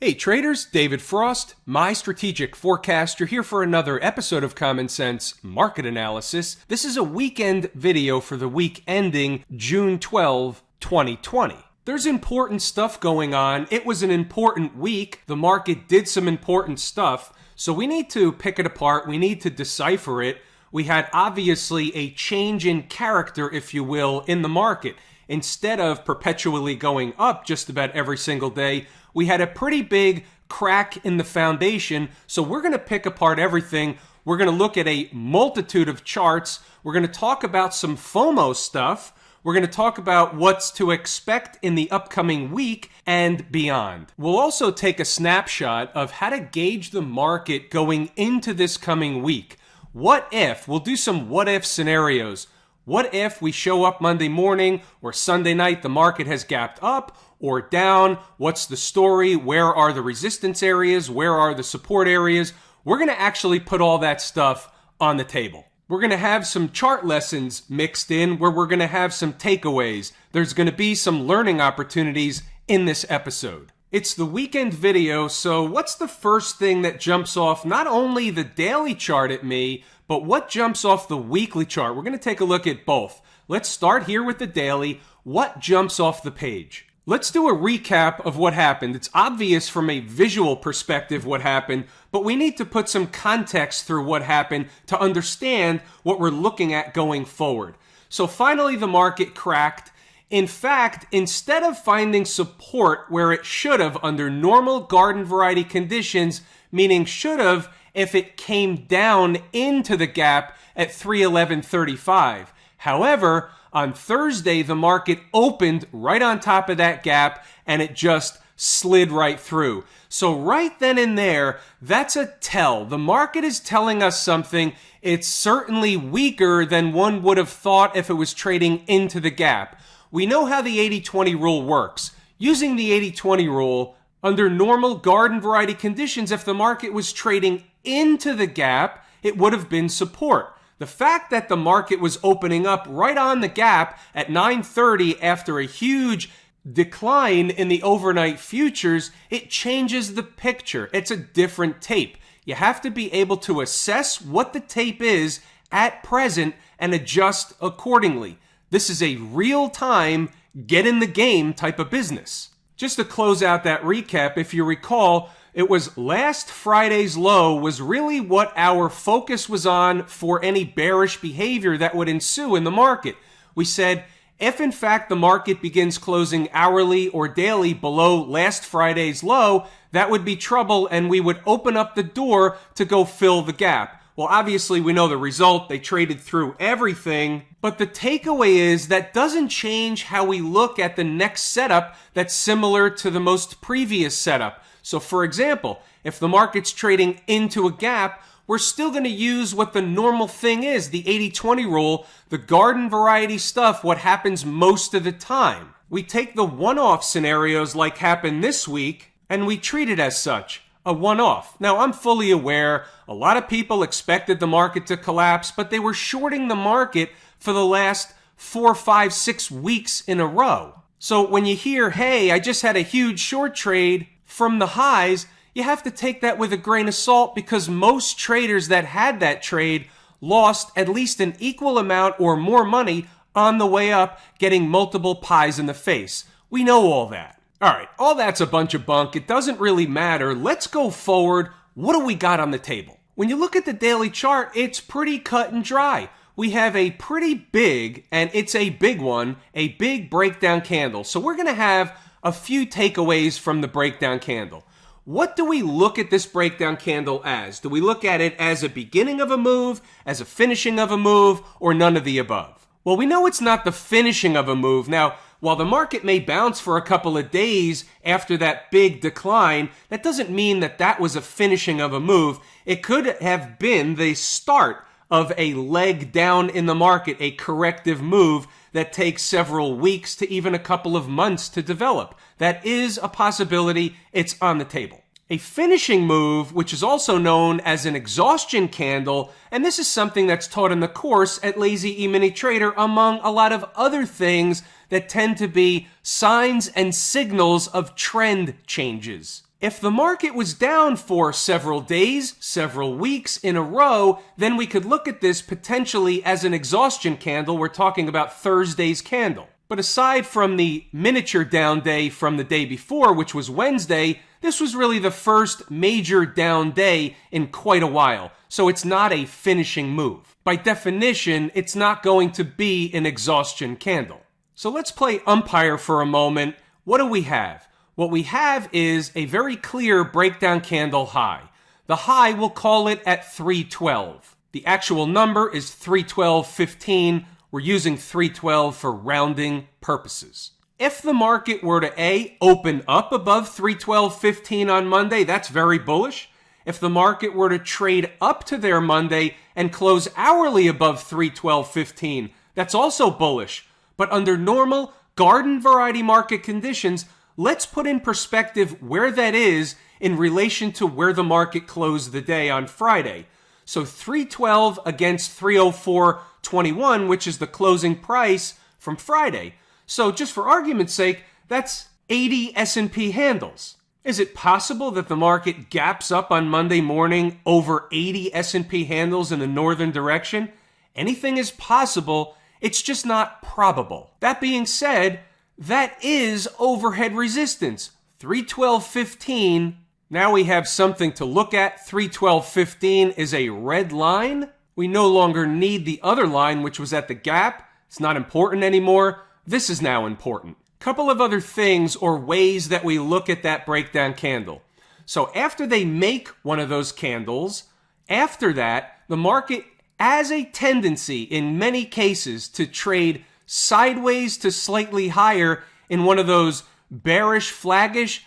Hey traders, David Frost, my strategic forecaster, here for another episode of Common Sense Market Analysis. This is a weekend video for the week ending June 12, 2020. There's important stuff going on. It was an important week. The market did some important stuff, so we need to pick it apart. We need to decipher it. We had obviously a change in character, if you will, in the market. Instead of perpetually going up just about every single day, we had a pretty big crack in the foundation. So we're going to pick apart everything. We're going to look at a multitude of charts. We're going to talk about some FOMO stuff. We're going to talk about what's to expect in the upcoming week and beyond. We'll also take a snapshot of how to gauge the market going into this coming week. What if? We'll do some what if scenarios. What if we show up Monday morning or Sunday night, the market has gapped up or down? What's the story? Where are the resistance areas? Where are the support areas? We're going to actually put all that stuff on the table. We're going to have some chart lessons mixed in where we're going to have some takeaways. There's going to be some learning opportunities in this episode. It's the weekend video, so what's the first thing that jumps off not only the daily chart at me, but what jumps off the weekly chart? We're going to take a look at both. Let's start here with the daily. What jumps off the page? Let's do a recap of what happened. It's obvious from a visual perspective what happened, but we need to put some context through what happened to understand what we're looking at going forward. So finally the market cracked. In fact, instead of finding support where it should have under normal garden variety conditions, meaning should have if it came down into the gap at 311.35. However, on Thursday, the market opened right on top of that gap and it just slid right through. So right then and there, that's a tell. The market is telling us something. It's certainly weaker than one would have thought if it was trading into the gap. We know how the 80-20 rule works. Using the 80-20 rule, under normal garden variety conditions, if the market was trading into the gap, it would have been support. The fact that the market was opening up right on the gap at 9:30 after a huge decline in the overnight futures, it changes the picture. It's a different tape. You have to be able to assess what the tape is at present and adjust accordingly. This is a real-time, get-in-the-game type of business. Just to close out that recap, if you recall, it was last Friday's low was really what our focus was on for any bearish behavior that would ensue in the market. We said, if in fact the market begins closing hourly or daily below last Friday's low, that would be trouble and we would open up the door to go fill the gap. Well, obviously we know the result. They traded through everything. But the takeaway is that doesn't change how we look at the next setup that's similar to the most previous setup. So for example, if the market's trading into a gap, we're still going to use what the normal thing is, the 80-20 rule, the garden variety stuff, what happens most of the time. We take the one-off scenarios like happened this week, and we treat it as such. A one-off. Now, I'm fully aware a lot of people expected the market to collapse, but they were shorting the market for the last 4, 5, 6 weeks in a row. So when you hear, hey, I just had a huge short trade from the highs, you have to take that with a grain of salt because most traders that had that trade lost at least an equal amount or more money on the way up, getting multiple pies in the face. We know all that. All right, all that's a bunch of bunk. It doesn't really matter. Let's go forward. What do we got on the table? When you look at the daily chart, it's pretty cut and dry. We have a pretty big, and it's a big one, a big breakdown candle. So we're going to have a few takeaways from the breakdown candle. What do we look at this breakdown candle as? Do we look at it as a beginning of a move, as a finishing of a move, or none of the above? Well, we know it's not the finishing of a move. Now, while the market may bounce for a couple of days after that big decline, that doesn't mean that that was a finishing of a move. It could have been the start of a leg down in the market, a corrective move that takes several weeks to even a couple of months to develop. That is a possibility. It's on the table. A finishing move, which is also known as an exhaustion candle, and this is something that's taught in the course at Lazy E-mini Trader among a lot of other things that tend to be signs and signals of trend changes. If the market was down for several days, several weeks in a row, then we could look at this potentially as an exhaustion candle. We're talking about Thursday's candle. But aside from the miniature down day from the day before, which was Wednesday, this was really the first major down day in quite a while. So it's not a finishing move. By definition, it's not going to be an exhaustion candle. So let's play umpire for a moment. What do we have? What we have is a very clear breakdown candle high. The high, we'll call it at 312. The actual number is 312.15. We're using 312 for rounding purposes. If the market were to A, open up above 312.15 on Monday, that's very bullish. If the market were to trade up to their Monday and close hourly above 312.15, that's also bullish. But under normal garden variety market conditions, let's put in perspective where that is in relation to where the market closed the day on Friday. So 312 against 304.21, which is the closing price from Friday. So just for argument's sake, that's 80 S&P handles. Is it possible that the market gaps up on Monday morning over 80 S&P handles in the northern direction? Anything is possible. It's just not probable. That being said, that is overhead resistance, 312.15. Now we have something to look at. 312.15 is a red line. We no longer need the other line, which was at the gap. It's not important anymore. This is now important. Couple of other things or ways that we look at that breakdown candle. So after they make one of those candles, after that, the market has a tendency in many cases to trade sideways to slightly higher in one of those bearish flaggish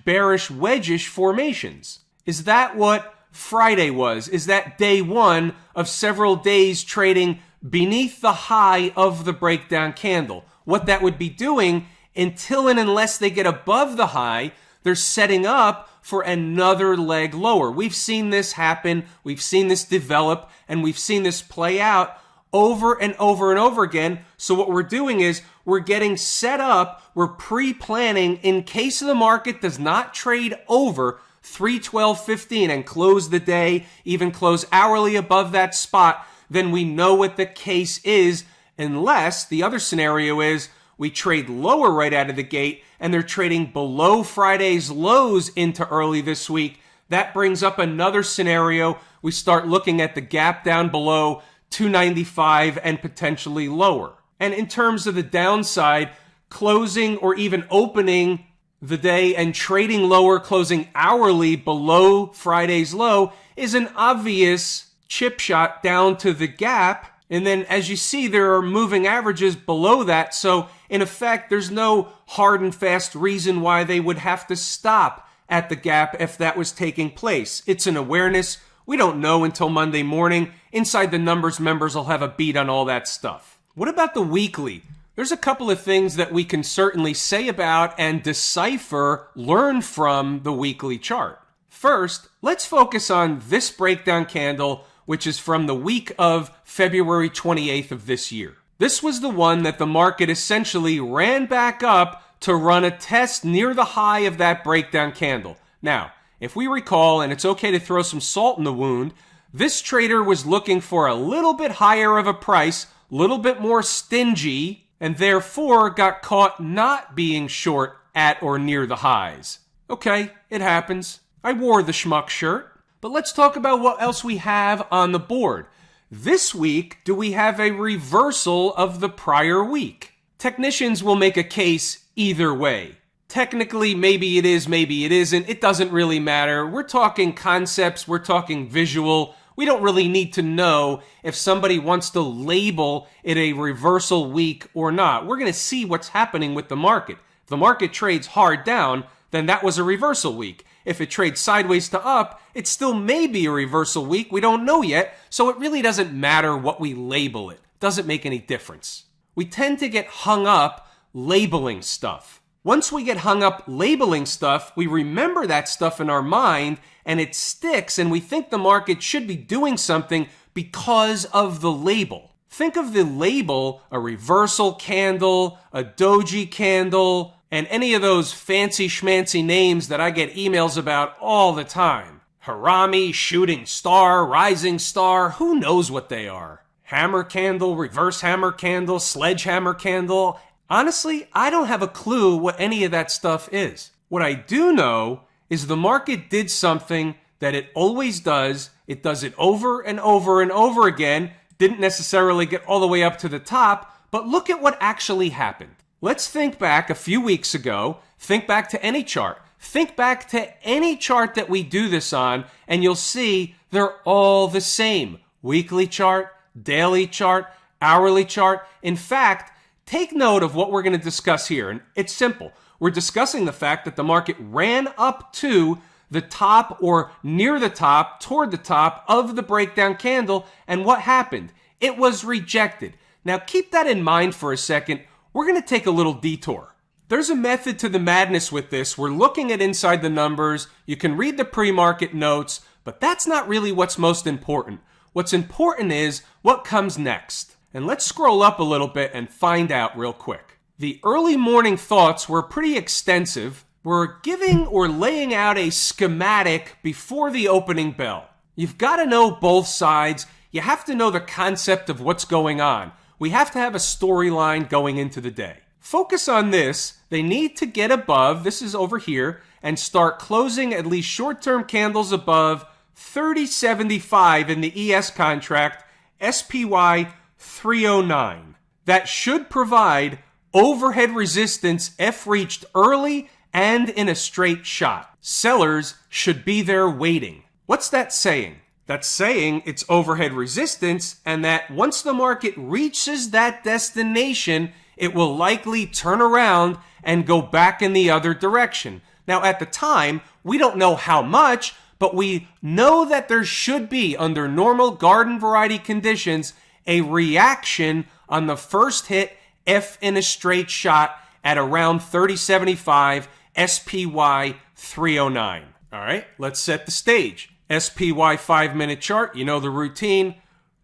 / bearish wedgish formations. Is that what Friday was? Is that day one of several days trading beneath the high of the breakdown candle? What that would be doing until and unless they get above the high, they're setting up for another leg lower. We've seen this happen. We've seen this develop, and we've seen this play out over and over and over again. So what we're doing is we're getting set up. We're pre-planning in case the market does not trade over 312.15 and close the day, even close hourly above that spot, then we know what the case is, unless the other scenario is we trade lower right out of the gate and they're trading below Friday's lows into early this week. That brings up another scenario. We start looking at the gap down below 295 and potentially lower. And in terms of the downside, closing or even opening the day and trading lower, closing hourly below Friday's low is an obvious chip shot down to the gap. And then as you see, there are moving averages below that. So in effect, there's no hard and fast reason why they would have to stop at the gap if that was taking place. It's an awareness. We don't know until Monday morning. Inside the numbers, members will have a beat on all that stuff. What about the weekly? There's a couple of things that we can certainly say about and decipher, learn from the weekly chart. First, let's focus on this breakdown candle, which is from the week of February 28th of this year. This was the one that the market essentially ran back up to run a test near the high of that breakdown candle. Now, if we recall, and it's okay to throw some salt in the wound, this trader was looking for a little bit higher of a price, a little bit more stingy, and therefore got caught not being short at or near the highs. Okay, it happens. I wore the schmuck shirt. But let's talk about what else we have on the board. This week, do we have a reversal of the prior week? Technicians will make a case either way. Technically, maybe it is, maybe it isn't. It doesn't really matter. We're talking concepts. We're talking visual. We don't really need to know if somebody wants to label it a reversal week or not. We're going to see what's happening with the market. If the market trades hard down, then that was a reversal week. If it trades sideways to up, it still may be a reversal week. We don't know yet, so it really doesn't matter what we label it. Doesn't make any difference. We tend to get hung up labeling stuff. Once we get hung up labeling stuff, we remember that stuff in our mind, and it sticks, and we think the market should be doing something because of the label. Think of the label, a reversal candle, a doji candle, and any of those fancy schmancy names that I get emails about all the time. Harami, shooting star, rising star, who knows what they are? Hammer candle, reverse hammer candle, sledgehammer candle. Honestly, I don't have a clue what any of that stuff is. What I do know is the market did something that it always does. It does it over and over and over again. Didn't necessarily get all the way up to the top, but look at what actually happened. Let's think back a few weeks ago. Think back to any chart. Think back to any chart that we do this on, and you'll see they're all the same. Weekly chart, daily chart, hourly chart. In fact, take note of what we're going to discuss here, and it's simple. We're discussing the fact that the market ran up to the top or near the top, toward the top of the breakdown candle, and what happened? It was rejected. Now keep that in mind for a second. We're going to take a little detour. There's a method to the madness with this. We're looking at inside the numbers. You can read the pre-market notes, but that's not really what's most important. What's important is what comes next. And let's scroll up a little bit and find out real quick. The early morning thoughts were pretty extensive. We're giving or laying out a schematic before the opening bell. You've got to know both sides. You have to know the concept of what's going on. We have to have a storyline going into the day. Focus on this. They need to get above, this is over here, and start closing at least short-term candles above 30.75 in the ES contract, SPY 309. That should provide overhead resistance if reached early and in a straight shot. Sellers should be there waiting. What's that saying? That's saying it's overhead resistance, and that once the market reaches that destination, it will likely turn around and go back in the other direction. Now, at the time, we don't know how much, but we know that there should be, under normal garden variety conditions, a reaction on the first hit if in a straight shot at around 30.75 SPY 309. All right, let's set the stage. SPY 5-minute chart, you know the routine.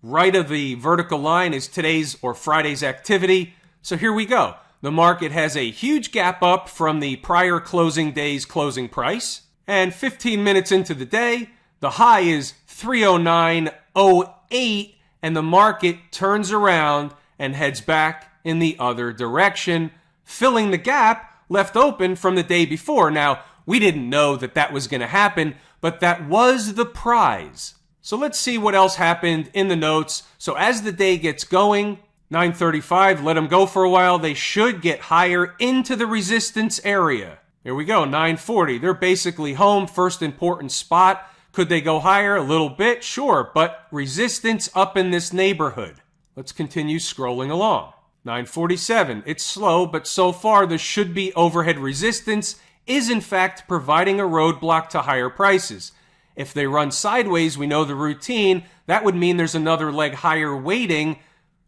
Right of the vertical line is today's or Friday's activity. So here we go. The market has a huge gap up from the prior closing day's closing price. And 15 minutes into the day, the high is 309.08, and the market turns around and heads back in the other direction, filling the gap left open from the day before. Now, we didn't know that that was going to happen, but that was the prize. So let's see what else happened in the notes. So as the day gets going, 9:35, let them go for a while. They should get higher into the resistance area. Here we go, 9:40. They're basically home, first important spot. Could they go higher? A little bit, sure, but resistance up in this neighborhood. Let's continue scrolling along. 9:47, it's slow, but so far there should be overhead resistance, is in fact providing a roadblock to higher prices. If they run sideways, we know the routine, that would mean there's another leg higher waiting.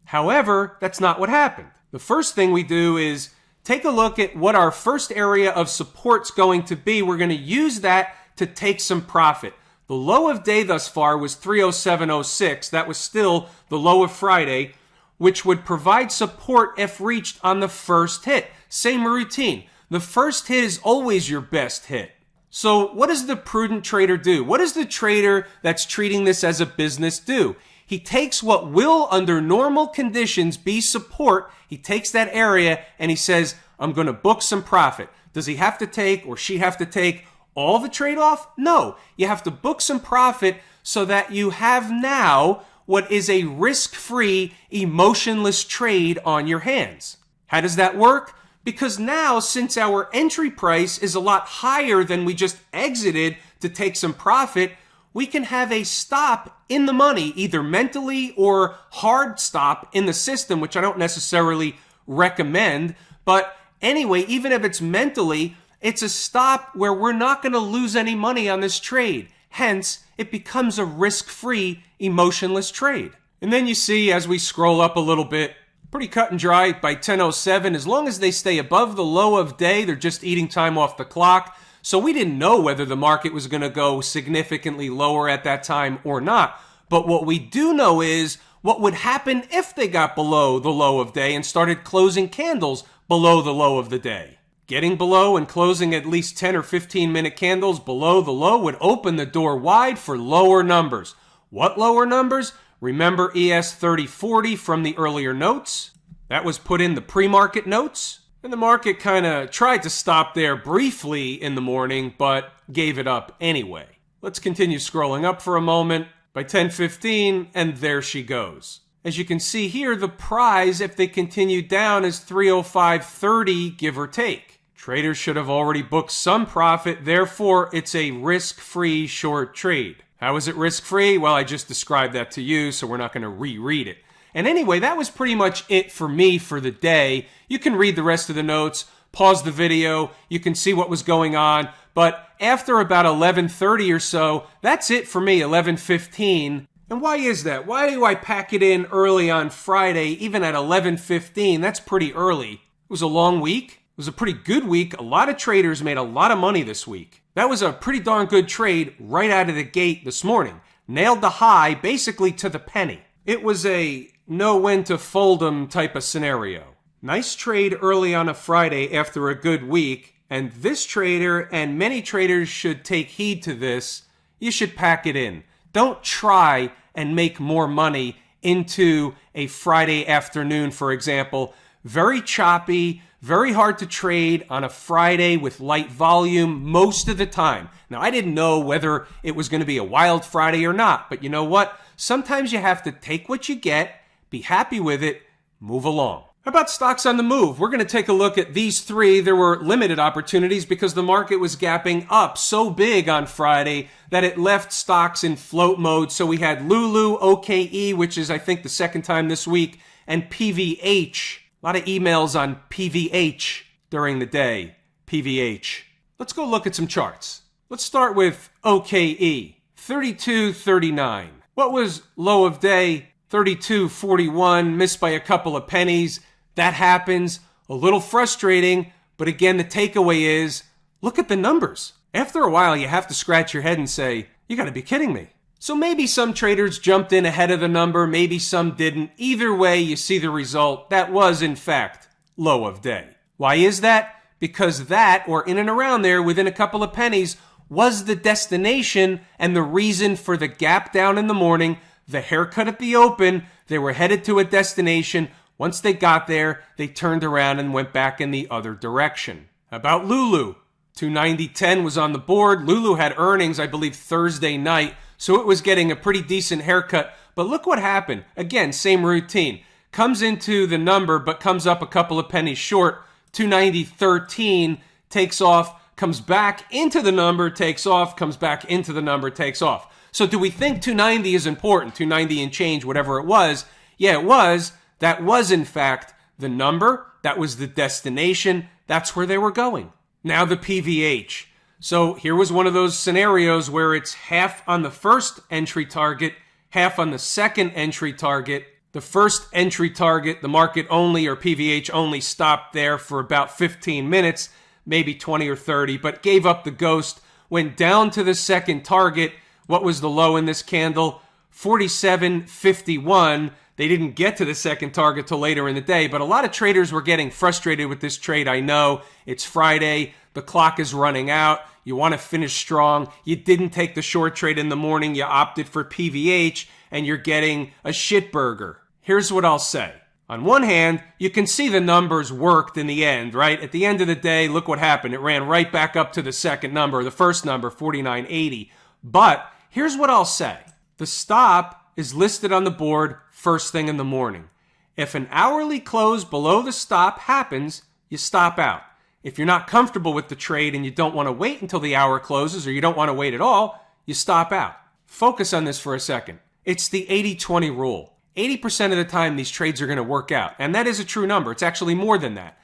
However, that's not what happened. The first thing we do is take a look at what our first area of support's going to be. We're going to use that to take some profit. The low of day thus far was 307.06. That was still the low of Friday, which would provide support if reached on the first hit. Same routine. The first hit is always your best hit. So what does the prudent trader do? What does the trader that's treating this as a business do? He takes what will, under normal conditions, be support. He takes that area and he says, I'm going to book some profit. Does he have to take, or she have to take, all the trade-off? No. You have to book some profit so that you have now what is a risk-free, emotionless trade on your hands. How does that work? Because now, since our entry price is a lot higher than we just exited to take some profit, we can have a stop in the money, either mentally or hard stop in the system, which I don't necessarily recommend. But anyway, even if it's mentally, it's a stop where we're not going to lose any money on this trade. Hence, it becomes a risk-free, emotionless trade. And then you see, as we scroll up a little bit, pretty cut and dry by 10:07. As long as they stay above the low of day, they're just eating time off the clock. So we didn't know whether the market was going to go significantly lower at that time or not. But what we do know is what would happen if they got below the low of day and started closing candles below the low of the day. Getting below and closing at least 10 or 15 minute candles below the low would open the door wide for lower numbers. What lower numbers? Remember ES 3040 from the earlier notes? That was put in the pre-market notes. And the market kind of tried to stop there briefly in the morning, but gave it up anyway. Let's continue scrolling up for a moment. By 10:15, and there she goes. As you can see here, the prize, if they continue down, is 305.30, give or take. Traders should have already booked some profit, therefore it's a risk-free short trade. How is it risk-free? Well, I just described that to you, so we're not going to reread it. And anyway, that was pretty much it for me for the day. You can read the rest of the notes, pause the video, you can see what was going on. But after about 11:30 or so, that's it for me, 11:15. And why is that? Why do I pack it in early on Friday, even at 11:15? That's pretty early. It was a long week. It was a pretty good week. A lot of traders made a lot of money this week. That was a pretty darn good trade right out of the gate this morning. Nailed the high basically to the penny. It was a know when to fold 'em type of scenario. Nice trade early on a Friday after a good week. And this trader and many traders should take heed to this. You should pack it in. Don't try and make more money into a Friday afternoon, for example. Very choppy, very hard to trade on a Friday with light volume most of the time. Now, I didn't know whether it was going to be a wild Friday or not, but you know what? Sometimes you have to take what you get, be happy with it, move along. How about stocks on the move? We're going to take a look at these three. There were limited opportunities because the market was gapping up so big on Friday that it left stocks in float mode. So we had Lulu, OKE, which is I think the second time this week, and PVH. A lot of emails on PVH during the day. PVH. Let's go look at some charts. Let's start with OKE, 32.39. What was low of day? 32.41, missed by a couple of pennies. That happens. A little frustrating, but again, the takeaway is, look at the numbers. After a while, you have to scratch your head and say, you gotta be kidding me. So maybe some traders jumped in ahead of the number, maybe some didn't. Either way, you see the result. That was, in fact, low of day. Why is that? Because that, or in and around there, within a couple of pennies, was the destination and the reason for the gap down in the morning, the haircut at the open. They were headed to a destination. Once they got there, they turned around and went back in the other direction. About Lulu, 290.10 was on the board. Lulu had earnings, I believe, Thursday night, so it was getting a pretty decent haircut. But look what happened. Again, same routine. Comes into the number, but comes up a couple of pennies short. 290.13 takes off, comes back into the number, takes off, comes back into the number, takes off. So do we think 290 is important? 290 and change, whatever it was. Yeah, it was. That was, in fact, the number. That was the destination. That's where they were going. Now the PVH. So here was one of those scenarios where it's half on the first entry target, half on the second entry target. The first entry target, the market only or PVH only stopped there for about 15 minutes, maybe 20 or 30, but gave up the ghost, went down to the second target. What was the low in this candle? 47.51. They didn't get to the second target till later in the day, but a lot of traders were getting frustrated with this trade. I know it's Friday. The clock is running out. You want to finish strong. You didn't take the short trade in the morning. You opted for PVH, and you're getting a shit burger. Here's what I'll say. On one hand, you can see the numbers worked in the end, right? At the end of the day, look what happened. It ran right back up to the second number, the first number, 49.80. But here's what I'll say. The stop is listed on the board first thing in the morning. If an hourly close below the stop happens, you stop out. If you're not comfortable with the trade and you don't want to wait until the hour closes or you don't want to wait at all, you stop out. Focus on this for a second. It's the 80-20 rule. 80% of the time these trades are going to work out. And that is a true number. It's actually more than that.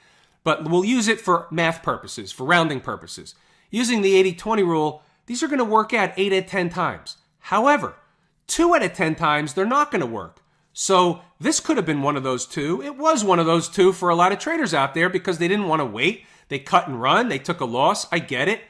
But we'll use it for math purposes, for rounding purposes. Using the 80-20 rule, these are going to work out 8 out of 10 times. However, 2 out of 10 times, they're not going to work. So this could have been one of those two. It was one of those two for a lot of traders out there because they didn't want to wait. They cut and run. They took a loss. I get it.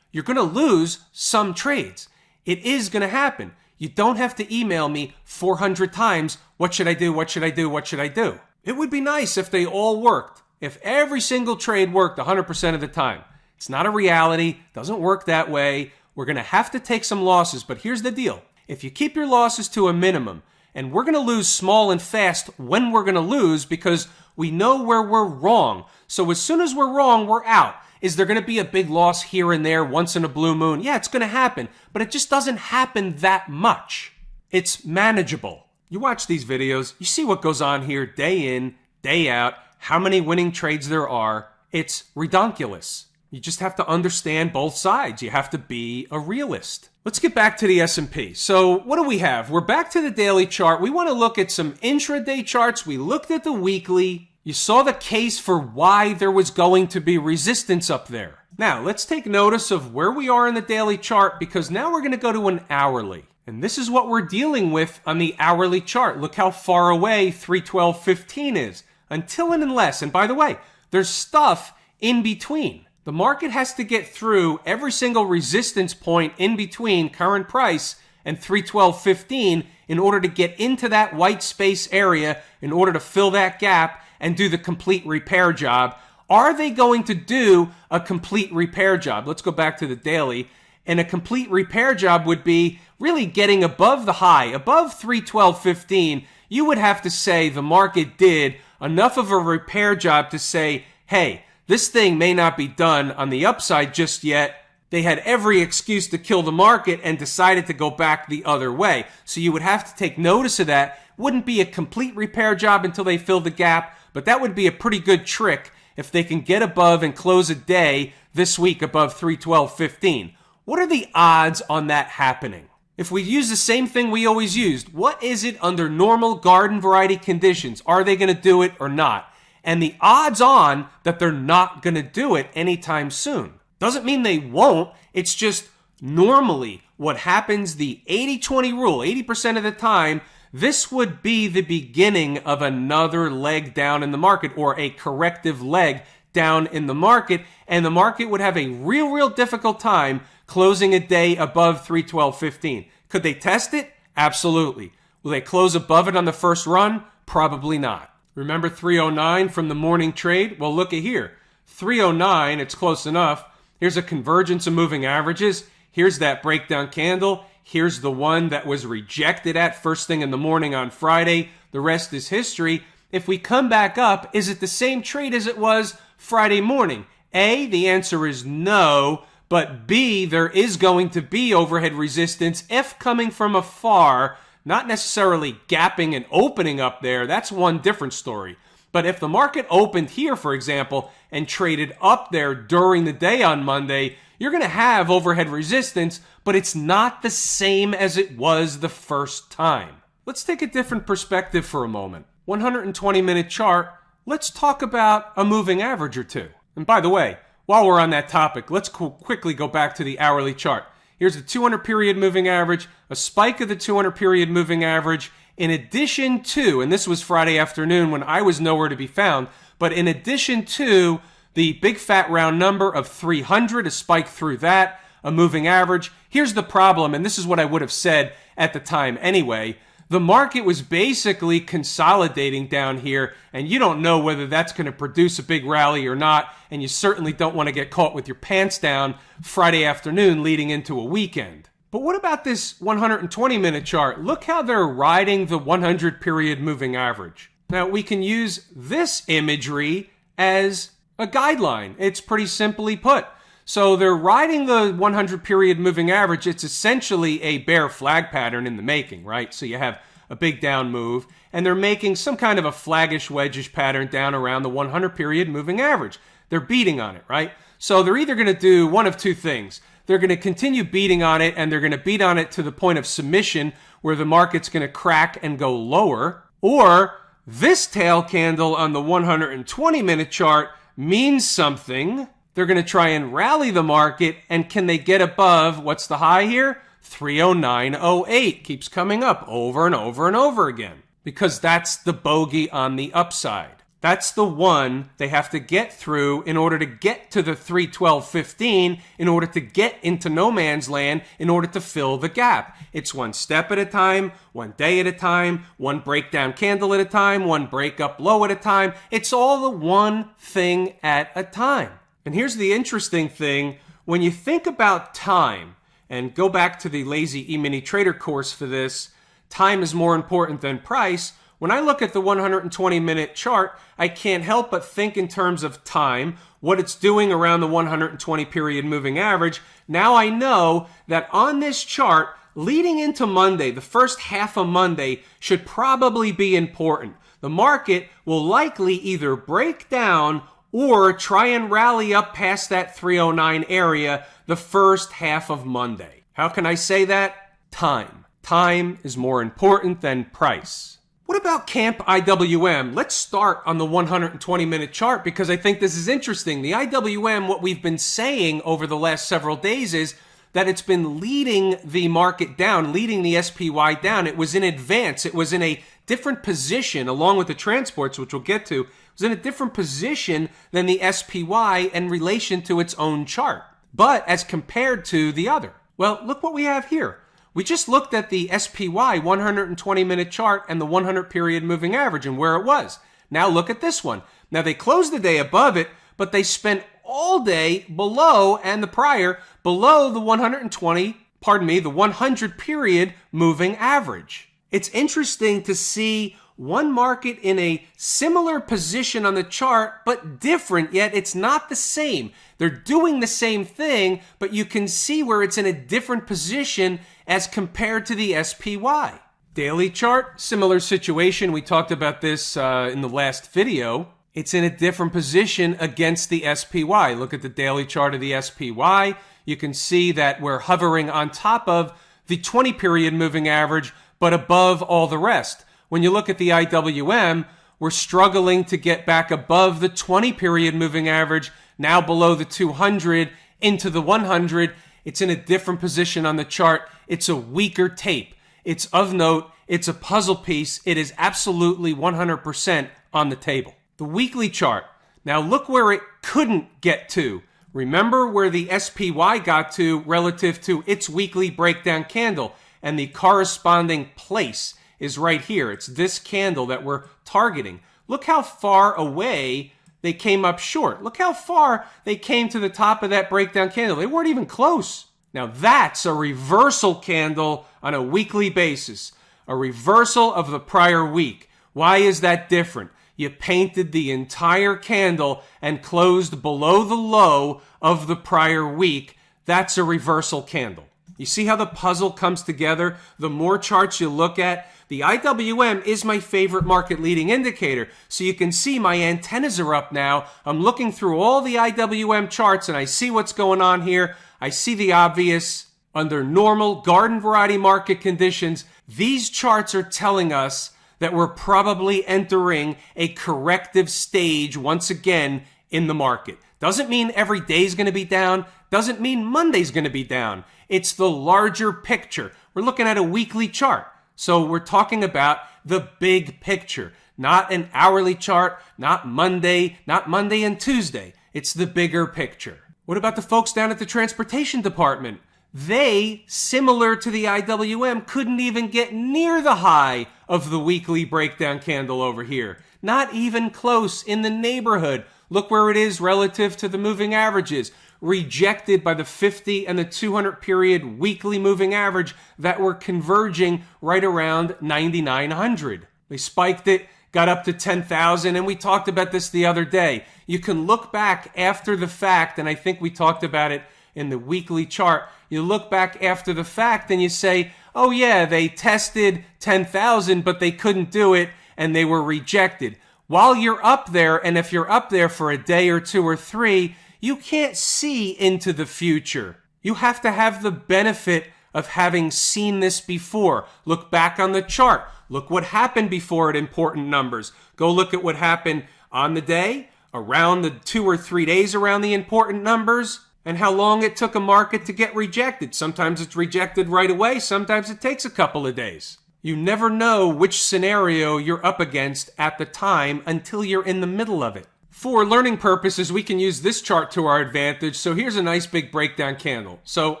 You're going to lose some trades. It is going to happen. You don't have to email me 400 times, what should I do, what should I do, what should I do? It would be nice if they all worked. if every single trade worked 100% of the time. It's not a reality, doesn't work that way. We're going to have to take some losses, but here's the deal. If you keep your losses to a minimum, and we're going to lose small and fast when we're going to lose because we know where we're wrong. So as soon as we're wrong, we're out. Is there going to be a big loss here and there once in a blue moon? Yeah, it's going to happen, but it just doesn't happen that much. It's manageable. You watch these videos, you see what goes on here day in, day out, how many winning trades there are. It's redonkulous. You just have to understand both sides. You have to be a realist. Let's get back to the S&P. So what do we have? We're back to the daily chart. We want to look at some intraday charts. We looked at the weekly. You saw the case for why there was going to be resistance up there. Now, let's take notice of where we are in the daily chart because now we're going to go to an hourly. And this is what we're dealing with on the hourly chart. Look how far away 312.15 is. Until and unless, and by the way, there's stuff in between. The market has to get through every single resistance point in between current price and 312.15 in order to get into that white space area, in order to fill that gap and do the complete repair job. Are they going to do a complete repair job? Let's go back to the daily. And a complete repair job would be really getting above the high, above 312.15. You would have to say the market did enough of a repair job to say, hey, this thing may not be done on the upside just yet. They had every excuse to kill the market and decided to go back the other way. So you would have to take notice of that. Wouldn't be a complete repair job until they fill the gap, but that would be a pretty good trick if they can get above and close a day this week above 312.15. What are the odds on that happening? If we use the same thing we always used, what is it under normal garden variety conditions? Are they going to do it or not? And the odds on that they're not going to do it anytime soon. Doesn't mean they won't. It's just normally what happens, the 80-20 rule, 80% of the time, this would be the beginning of another leg down in the market or a corrective leg down in the market. And the market would have a real difficult time closing a day above 312.15. Could they test it? Absolutely. Will they close above it on the first run? Probably not. Remember 309 from the morning trade? Well, look at here. 309, it's close enough. Here's a convergence of moving averages. Here's that breakdown candle. Here's the one that was rejected at first thing in the morning on Friday. The rest is history. If we come back up, is it the same trade as it was Friday morning? A, the answer is no. But B, there is going to be overhead resistance if coming from afar, not necessarily gapping and opening up there. That's one different story. But if the market opened here, for example, and traded up there during the day on Monday, you're going to have overhead resistance, but it's not the same as it was the first time. Let's take a different perspective for a moment. 120-minute chart, let's talk about a moving average or two. And by the way, while we're on that topic, let's quickly go back to the hourly chart. Here's the 200-period moving average, a spike of the 200-period moving average, in addition to, and this was Friday afternoon when I was nowhere to be found, but in addition to the big fat round number of 300, a spike through that, a moving average. Here's the problem, and this is what I would have said at the time anyway. The market was basically consolidating down here, and you don't know whether that's going to produce a big rally or not, and you certainly don't want to get caught with your pants down Friday afternoon leading into a weekend. But what about this 120-minute chart? Look how they're riding the 100-period moving average. Now, we can use this imagery as a guideline. It's pretty simply put. So they're riding the 100-period moving average. It's essentially a bear flag pattern in the making, right? So you have a big down move, and they're making some kind of a flaggish, wedgish pattern down around the 100-period moving average. They're beating on it, right? So they're either going to do one of two things. They're going to continue beating on it, and they're going to beat on it to the point of submission where the market's going to crack and go lower. Or this tail candle on the 120-minute chart means something. They're going to try and rally the market, and can they get above, what's the high here? 309.08 keeps coming up over and over and over again because that's the bogey on the upside. That's the one they have to get through in order to get to the 312.15, in order to get into no man's land, in order to fill the gap. It's one step at a time, one day at a time, one breakdown candle at a time, one break up low at a time. It's all the one thing at a time. And here's the interesting thing. When you think about time, and go back to the Lazy E-mini Trader course for this, time is more important than price. When I look at the 120-minute chart, I can't help but think in terms of time, what it's doing around the 120-period moving average. Now I know that on this chart, leading into Monday, the first half of Monday should probably be important. The market will likely either break down or try and rally up past that 309 area the first half of Monday. How can I say that? Time. Time is more important than price. What about Camp IWM? Let's start on the 120-minute chart because I think this is interesting. The IWM, what we've been saying over the last several days is that it's been leading the market down, leading the SPY down. It was in advance. It was in a different position, along with the transports, which we'll get to. It was in a different position than the SPY in relation to its own chart, but as compared to the other. Well, look what we have here. We just looked at the SPY 120-minute chart and the 100-period moving average and where it was. Now look at this one. Now they closed the day above it, but they spent all day below and the prior below the 100-period moving average. It's interesting to see one market in a similar position on the chart, but different, yet it's not the same. They're doing the same thing, but you can see where it's in a different position as compared to the SPY. Daily chart, similar situation. We talked about this in the last video. It's in a different position against the SPY. Look at the daily chart of the SPY. You can see that we're hovering on top of the 20-period moving average, but above all the rest. When you look at the IWM, we're struggling to get back above the 20-period moving average, now below the 200, into the 100. It's in a different position on the chart. It's a weaker tape. It's of note. It's a puzzle piece. It is absolutely 100% on the table. The weekly chart. Now look where it couldn't get to. Remember where the SPY got to relative to its weekly breakdown candle, and the corresponding place is right here. It's this candle that we're targeting. Look how far away they came up short. Look how far they came to the top of that breakdown candle. They weren't even close. Now that's a reversal candle on a weekly basis. A reversal of the prior week. Why is that different? You painted the entire candle and closed below the low of the prior week. That's a reversal candle. You see how the puzzle comes together? The more charts you look at, the IWM is my favorite market leading indicator. So you can see my antennas are up now. I'm looking through all the IWM charts and I see what's going on here. I see the obvious. Under normal garden variety market conditions, these charts are telling us that we're probably entering a corrective stage once again in the market. Doesn't mean every day is going to be down. Doesn't mean Monday's going to be down. It's the larger picture. We're looking at a weekly chart. So we're talking about the big picture, not an hourly chart, not Monday and Tuesday. It's the bigger picture. What about the folks down at the transportation department? They, similar to the IWM, couldn't even get near the high of the weekly breakdown candle over here. Not even close in the neighborhood. Look where it is relative to the moving averages. Rejected by the 50 and the 200 period weekly moving average that were converging right around 9,900. They spiked it, got up to 10,000, and we talked about this the other day. You can look back after the fact, and I think we talked about it in the weekly chart. You look back after the fact and you say, oh yeah, they tested 10,000, but they couldn't do it, and they were rejected. While you're up there, and if you're up there for a day or two or three, you can't see into the future. You have to have the benefit of having seen this before. Look back on the chart. Look what happened before at important numbers. Go look at what happened on the day, around the 2 or 3 days around the important numbers, and how long it took a market to get rejected. Sometimes it's rejected right away. Sometimes it takes a couple of days. You never know which scenario you're up against at the time until you're in the middle of it. For learning purposes, we can use this chart to our advantage. So here's a nice big breakdown candle. So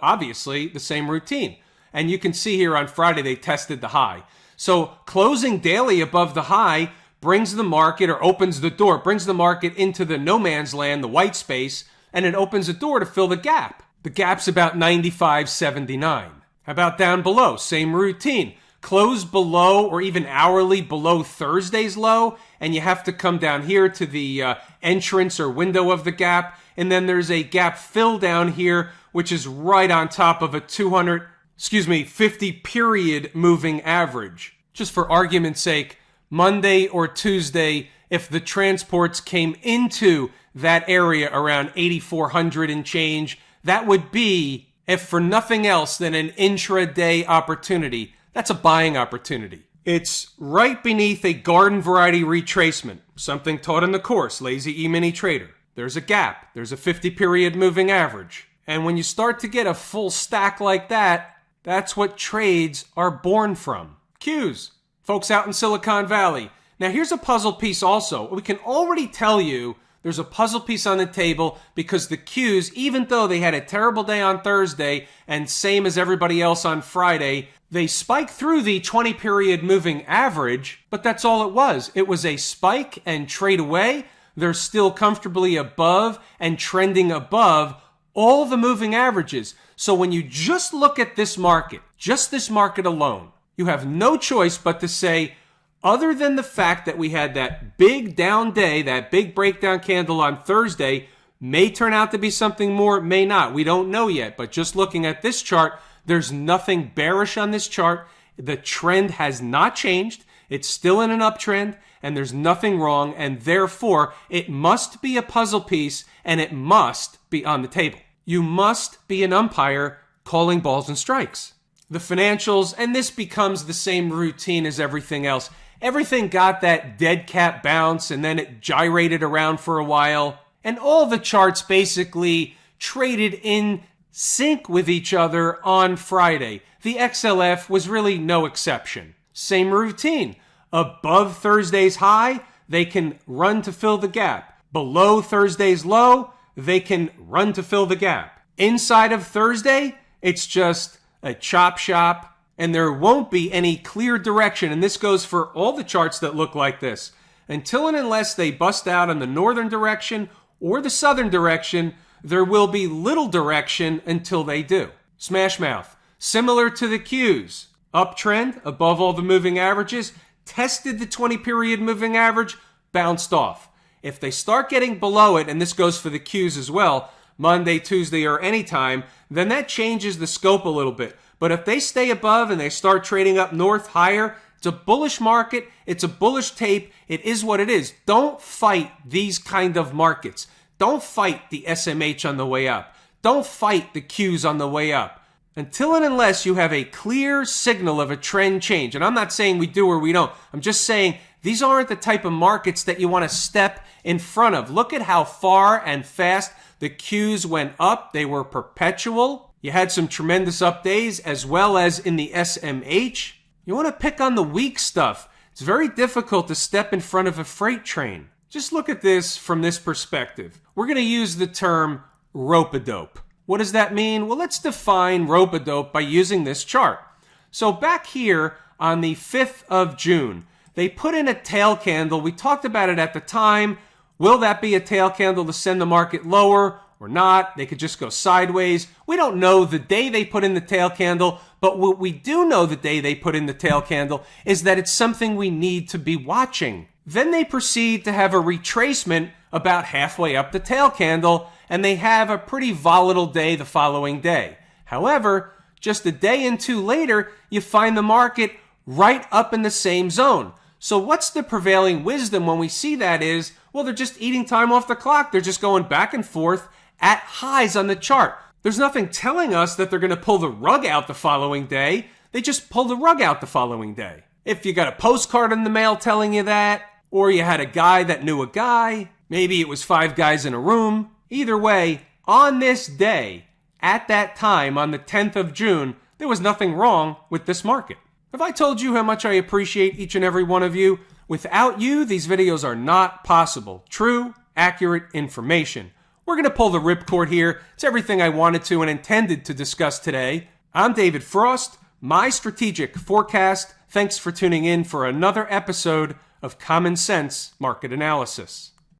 obviously the same routine. And you can see here on Friday they tested the high. So closing daily above the high brings the market, or opens the door, brings the market into the no man's land, the white space, and it opens a door to fill the gap. The gap's about 95.79. How about down below? Same routine. Close below or even hourly below Thursday's low, and you have to come down here to the entrance or window of the gap, and then there's a gap fill down here, which is right on top of a 50 period moving average. Just for argument's sake, Monday or Tuesday, if the transports came into that area around 8,400 and change, that would be, if for nothing else than an intraday opportunity. That's a buying opportunity. It's right beneath a garden variety retracement, something taught in the course, Lazy E-mini trader. There's a gap. There's a 50 period moving average. And when you start to get a full stack like that, that's what trades are born from. Qs. Folks out in Silicon Valley. Now here's a puzzle piece also. We can already tell you there's a puzzle piece on the table because the Qs, even though they had a terrible day on Thursday and same as everybody else on Friday, they spiked through the 20 period moving average, but that's all it was. It was a spike and trade away. They're still comfortably above and trending above all the moving averages. So when you just look at this market, just this market alone, you have no choice but to say, other than the fact that we had that big down day, that big breakdown candle on Thursday, may turn out to be something more, may not. We don't know yet, but just looking at this chart, there's nothing bearish on this chart. The trend has not changed. It's still in an uptrend, and there's nothing wrong, and therefore, it must be a puzzle piece, and it must be on the table. You must be an umpire calling balls and strikes. The financials, and this becomes the same routine as everything else. Everything got that dead cat bounce, and then it gyrated around for a while, and all the charts basically traded in sync with each other on Friday. The XLF was really no exception. Same routine. Above Thursday's high, they can run to fill the gap. Below Thursday's low, they can run to fill the gap. Inside of Thursday, it's just a chop shop, and there won't be any clear direction, and this goes for all the charts that look like this. Until and unless they bust out in the northern direction or the southern direction, there will be little direction until they do. Smash mouth. Similar to the Qs. Uptrend above all the moving averages, tested the 20 period moving average, bounced off. If they start getting below it, and this goes for the Qs as well, Monday, Tuesday, or anytime, then that changes the scope a little bit. But if they stay above and they start trading up north higher, it's a bullish market, it's a bullish tape, it is what it is. Don't fight these kind of markets. Don't fight the SMH on the way up. Don't fight the Qs on the way up. Until and unless you have a clear signal of a trend change, and I'm not saying we do or we don't, I'm just saying these aren't the type of markets that you want to step in front of. Look at how far and fast the Qs went up. They were perpetual. You had some tremendous up days as well as in the SMH. You want to pick on the weak stuff. It's very difficult to step in front of a freight train. Just look at this from this perspective. We're going to use the term rope-a-dope. What does that mean? Well, let's define rope-a-dope by using this chart. So back here on the 5th of June, they put in a tail candle. We talked about it at the time. Will that be a tail candle to send the market lower or not? They could just go sideways. We don't know the day they put in the tail candle, but what we do know the day they put in the tail candle is that it's something we need to be watching. Then they proceed to have a retracement about halfway up the tail candle, and they have a pretty volatile day the following day. However, just a day and two later, you find the market right up in the same zone. So what's the prevailing wisdom when we see that is, well, they're just eating time off the clock. They're just going back and forth at highs on the chart. There's nothing telling us that they're going to pull the rug out the following day. They just pull the rug out the following day. If you got a postcard in the mail telling you that, or you had a guy that knew a guy, maybe it was 5 guys in a room. Either way, on this day, at that time, on the 10th of June, there was nothing wrong with this market. Have I told you how much I appreciate each and every one of you? Without you, these videos are not possible. True, accurate information. We're going to pull the ripcord here. It's everything I wanted to and intended to discuss today. I'm David Frost, my strategic forecast. Thanks for tuning in for another episode of Common Sense Market Analysis.